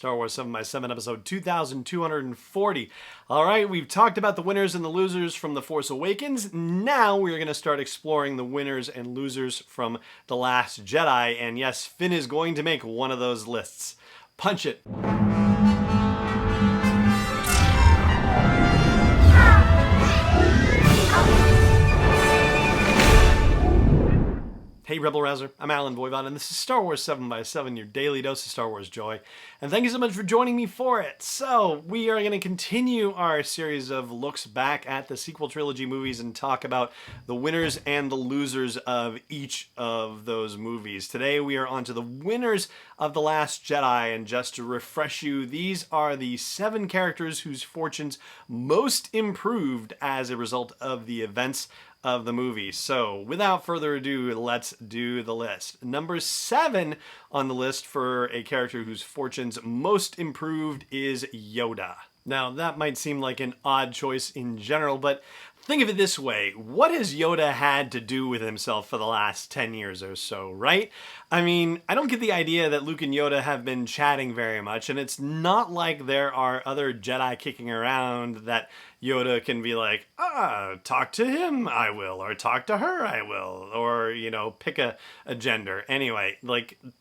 Star Wars 7x7, episode 2240. All right, we've talked about the winners and the losers from The Force Awakens. Now we're going to start exploring the winners and losers from The Last Jedi. And yes, Finn is going to make one of those lists. Punch it. Hey Rebel Rouser, I'm Alan Voivod, and this is Star Wars 7x7, your daily dose of Star Wars joy. And thank you so much for joining me for it. So, we are going to continue our series of looks back at the sequel trilogy movies and talk about the winners and the losers of each of those movies. Today we are on to the winners of The Last Jedi, and just to refresh you, these are the 7 characters whose fortunes most improved as a result of the events of the movie. So, without further ado, let's do the list. Number 7 on the list for a character whose fortunes most improved is Yoda. Now, that might seem like an odd choice in general, but think of it this way. What has Yoda had to do with himself for the last 10 years or so, right? I mean, I don't get the idea that Luke and Yoda have been chatting very much, and it's not like there are other Jedi kicking around that Yoda can be like, talk to him, I will, or talk to her, I will, or, pick a gender. Anyway,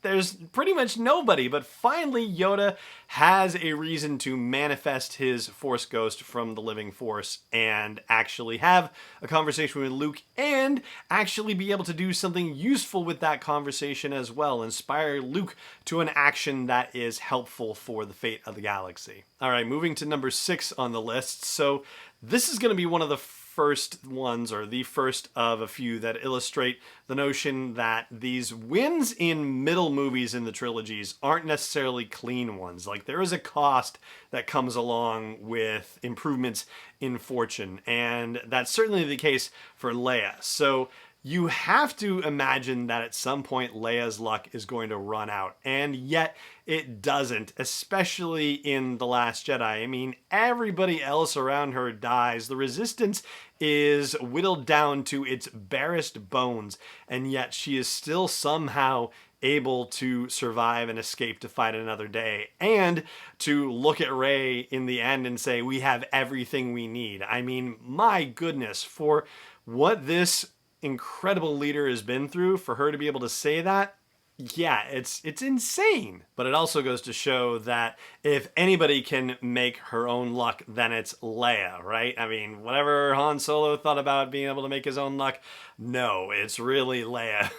there's pretty much nobody, but finally Yoda has a reason to manifest his Force ghost from the living Force and actually have a conversation with Luke and actually be able to do something useful with that conversation as well, inspire Luke to an action that is helpful for the fate of the galaxy. All right, moving to number 6 on the list. So this is going to be one of the first ones, or the first of a few, that illustrate the notion that these wins in middle movies in the trilogies aren't necessarily clean ones. Like, there is a cost that comes along with improvements in fortune, and that's certainly the case for Leia. So you have to imagine that at some point Leia's luck is going to run out, and yet it doesn't, especially in The Last Jedi. I mean, everybody else around her dies. The Resistance is whittled down to its barest bones, and yet she is still somehow able to survive and escape to fight another day, and to look at Rey in the end and say, we have everything we need. I mean, my goodness, for what this incredible leader has been through, for her to be able to say that, yeah, it's insane. But it also goes to show that if anybody can make her own luck, then it's Leia, right? I mean, whatever Han Solo thought about being able to make his own luck, no, it's really Leia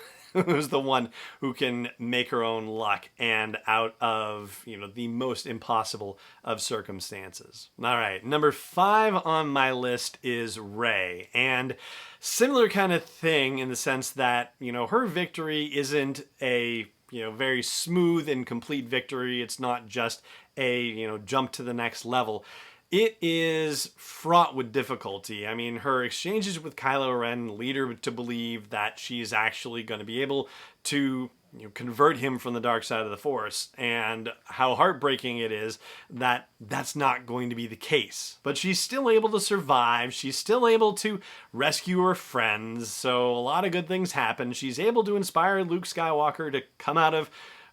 who's the one who can make her own luck, and out of, the most impossible of circumstances. All right, number 5 on my list is Rey, and similar kind of thing in the sense that, her victory isn't a, very smooth and complete victory. It's not just a, jump to the next level. It is fraught with difficulty. I mean, her exchanges with Kylo Ren lead her to believe that she's actually going to be able to convert him from the dark side of the Force, and how heartbreaking it is that that's not going to be the case. But she's still able to survive. She's still able to rescue her friends, so a lot of good things happen. She's able to inspire Luke Skywalker to come out of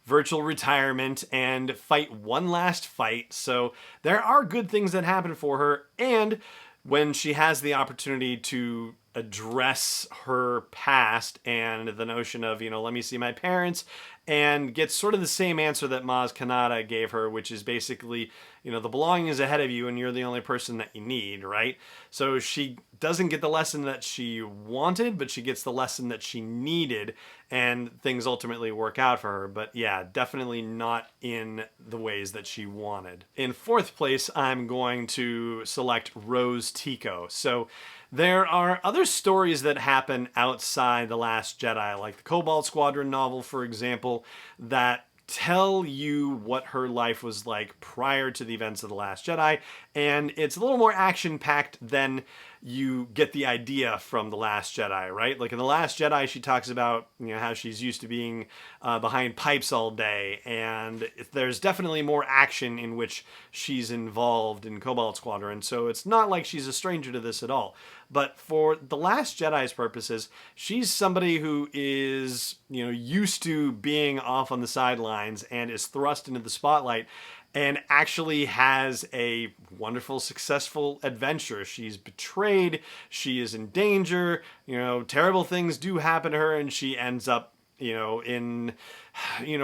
virtual retirement and fight one last fight. So there are good things that happen for her, and when she has the opportunity to address her past and the notion of, let me see my parents, and get sort of the same answer that Maz Kanata gave her, which is basically, the belonging is ahead of you and you're the only person that you need, right? So she doesn't get the lesson that she wanted, but she gets the lesson that she needed, and things ultimately work out for her. But yeah, definitely not in the ways that she wanted. In 4th place, I'm going to select Rose Tico. So there are other stories that happen outside The Last Jedi, like the Cobalt Squadron novel, for example, that tell you what her life was like prior to the events of The Last Jedi, and it's a little more action-packed than you get the idea from The Last Jedi, right? Like in The Last Jedi, she talks about, how she's used to being behind pipes all day, and there's definitely more action in which she's involved in Cobalt Squadron, so it's not like she's a stranger to this at all. But for The Last Jedi's purposes, she's somebody who is, used to being off on the sidelines and is thrust into the spotlight. and actually has a wonderful, successful adventure. She's betrayed, she is in danger, terrible things do happen to her, and she ends up in,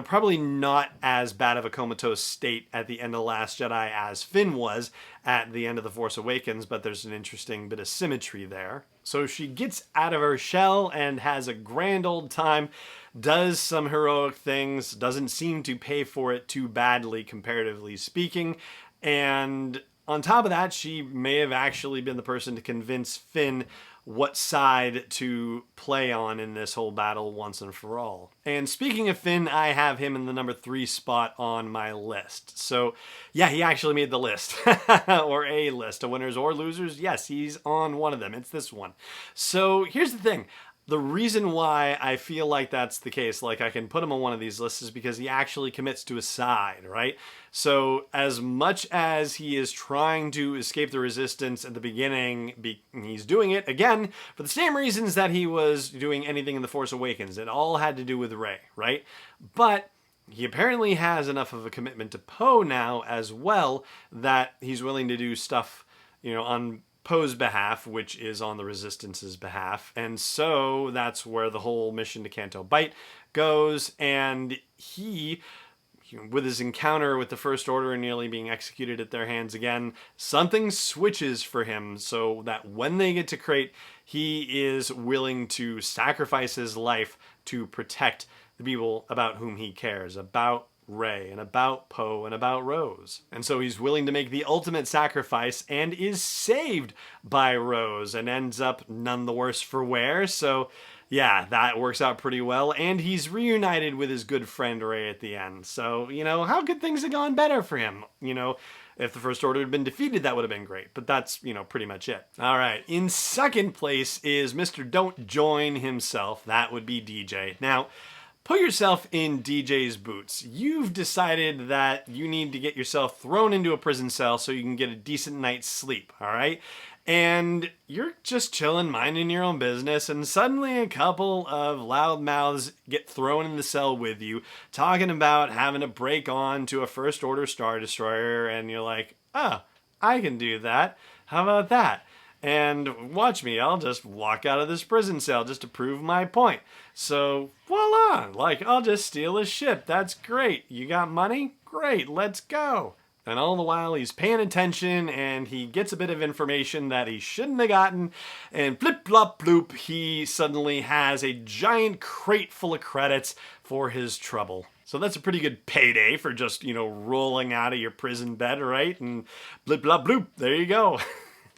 probably not as bad of a comatose state at the end of The Last Jedi as Finn was at the end of The Force Awakens, but there's an interesting bit of symmetry there. So she gets out of her shell and has a grand old time, does some heroic things, doesn't seem to pay for it too badly, comparatively speaking, and on top of that, she may have actually been the person to convince Finn what side to play on in this whole battle once and for all. And speaking of Finn, I have him in the number 3 spot on my list. So yeah, he actually made the list, or a list of winners or losers. Yes, he's on one of them. It's this one. So here's the thing. The reason why I feel like that's the case, like I can put him on one of these lists, is because he actually commits to a side, right? So as much as he is trying to escape the resistance at the beginning, he's doing it, again, for the same reasons that he was doing anything in The Force Awakens. It all had to do with Rey, right? But he apparently has enough of a commitment to Poe now as well that he's willing to do stuff, on Poe's behalf, which is on the Resistance's behalf. And so that's where the whole mission to Canto Bight goes. And he, with his encounter with the First Order and nearly being executed at their hands again, something switches for him so that when they get to Crate, he is willing to sacrifice his life to protect the people about whom he cares, about Rey and about Poe and about Rose. And so he's willing to make the ultimate sacrifice and is saved by Rose and ends up none the worse for wear. So yeah, that works out pretty well. And he's reunited with his good friend Rey at the end. So, how could things have gone better for him? If the First Order had been defeated, that would have been great. But that's, pretty much it. All right. In second place is Mr. Don't Join himself. That would be DJ. Now, put yourself in DJ's boots. You've decided that you need to get yourself thrown into a prison cell so you can get a decent night's sleep, all right? And you're just chilling, minding your own business, and suddenly a couple of loud mouths get thrown in the cell with you, talking about having to break on to a First Order Star Destroyer, and you're like, oh, I can do that. How about that? And watch me, I'll just walk out of this prison cell just to prove my point. So, voila, I'll just steal his ship. That's great. You got money? Great, let's go. And all the while he's paying attention and he gets a bit of information that he shouldn't have gotten, and blip blop bloop, he suddenly has a giant crate full of credits for his trouble. So that's a pretty good payday for just, rolling out of your prison bed, right? And blip blop bloop, there you go.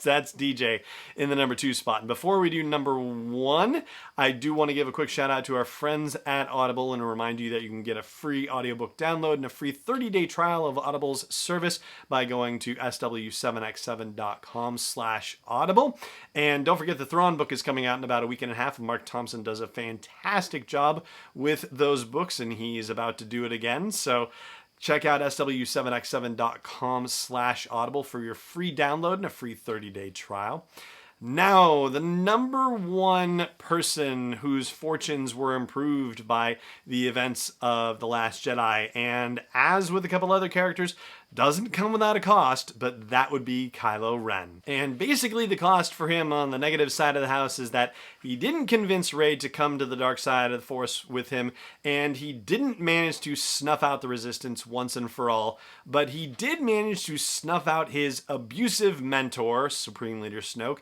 That's DJ in the number 2 spot. And before we do number 1, I do want to give a quick shout out to our friends at Audible and remind you that you can get a free audiobook download and a free 30-day trial of Audible's service by going to sw7x7.com/audible. And don't forget the Thrawn book is coming out in about a week and a half. Mark Thompson does a fantastic job with those books and he's about to do it again. So check out sw7x7.com/audible for your free download and a free 30-day trial. Now, the number 1 person whose fortunes were improved by the events of The Last Jedi, and as with a couple other characters, doesn't come without a cost, but that would be Kylo Ren. And basically the cost for him on the negative side of the house is that he didn't convince Rey to come to the dark side of the Force with him, and he didn't manage to snuff out the Resistance once and for all, but he did manage to snuff out his abusive mentor, Supreme Leader Snoke,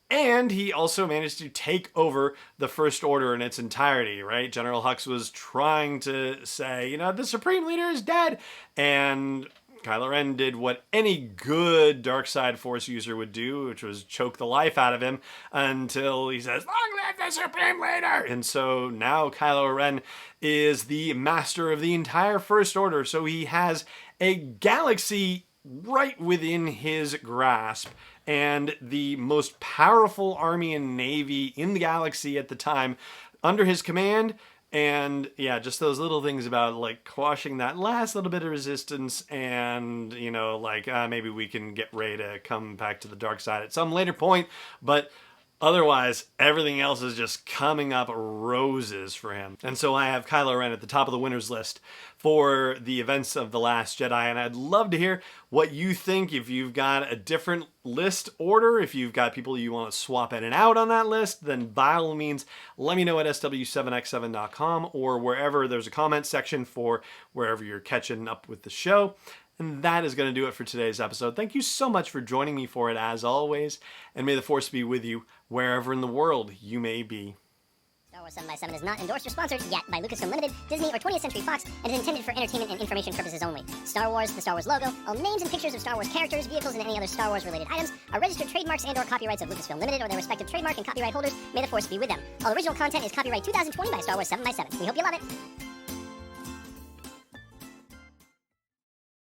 and he also managed to take over the First Order in its entirety, right? General Hux was trying to say, the Supreme Leader is dead, and Kylo Ren did what any good dark side Force user would do, which was choke the life out of him until he says, "Long live the Supreme Leader!" And so now Kylo Ren is the master of the entire First Order, so he has a galaxy right within his grasp and the most powerful army and navy in the galaxy at the time under his command. And yeah, just those little things about quashing that last little bit of resistance and, maybe we can get Rey to come back to the dark side at some later point. But Otherwise, everything else is just coming up roses for him. And so I have Kylo Ren at the top of the winners list for the events of The Last Jedi. And I'd love to hear what you think. If you've got a different list order, if you've got people you want to swap in and out on that list, then by all means, let me know at sw7x7.com or wherever there's a comment section for wherever you're catching up with the show. And that is going to do it for today's episode. Thank you so much for joining me for it, as always. And may the Force be with you wherever in the world you may be. Star Wars 7x7 is not endorsed or sponsored yet by Lucasfilm Limited, Disney, or 20th Century Fox, and is intended for entertainment and information purposes only. Star Wars, the Star Wars logo, all names and pictures of Star Wars characters, vehicles, and any other Star Wars-related items are registered trademarks and/or copyrights of Lucasfilm Limited or their respective trademark and copyright holders. May the Force be with them. All original content is copyright 2020 by Star Wars 7x7. We hope you love it.